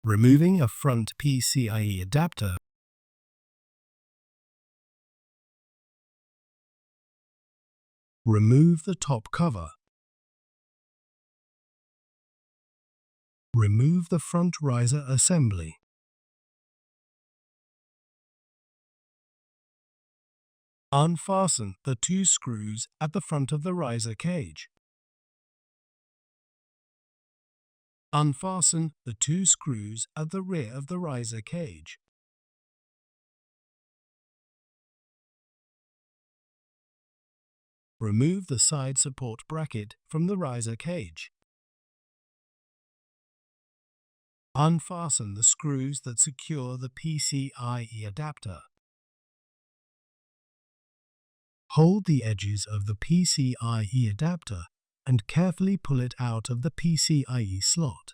Removing a front PCIe adapter. Remove the top cover. Remove the front riser assembly. Unfasten the two screws at the front of the riser cage. Unfasten the two screws at the rear of the riser cage. Remove the side support bracket from the riser cage. Unfasten the screws that secure the PCIe adapter. Hold the edges of the PCIe adapter and carefully pull it out of the PCIe slot.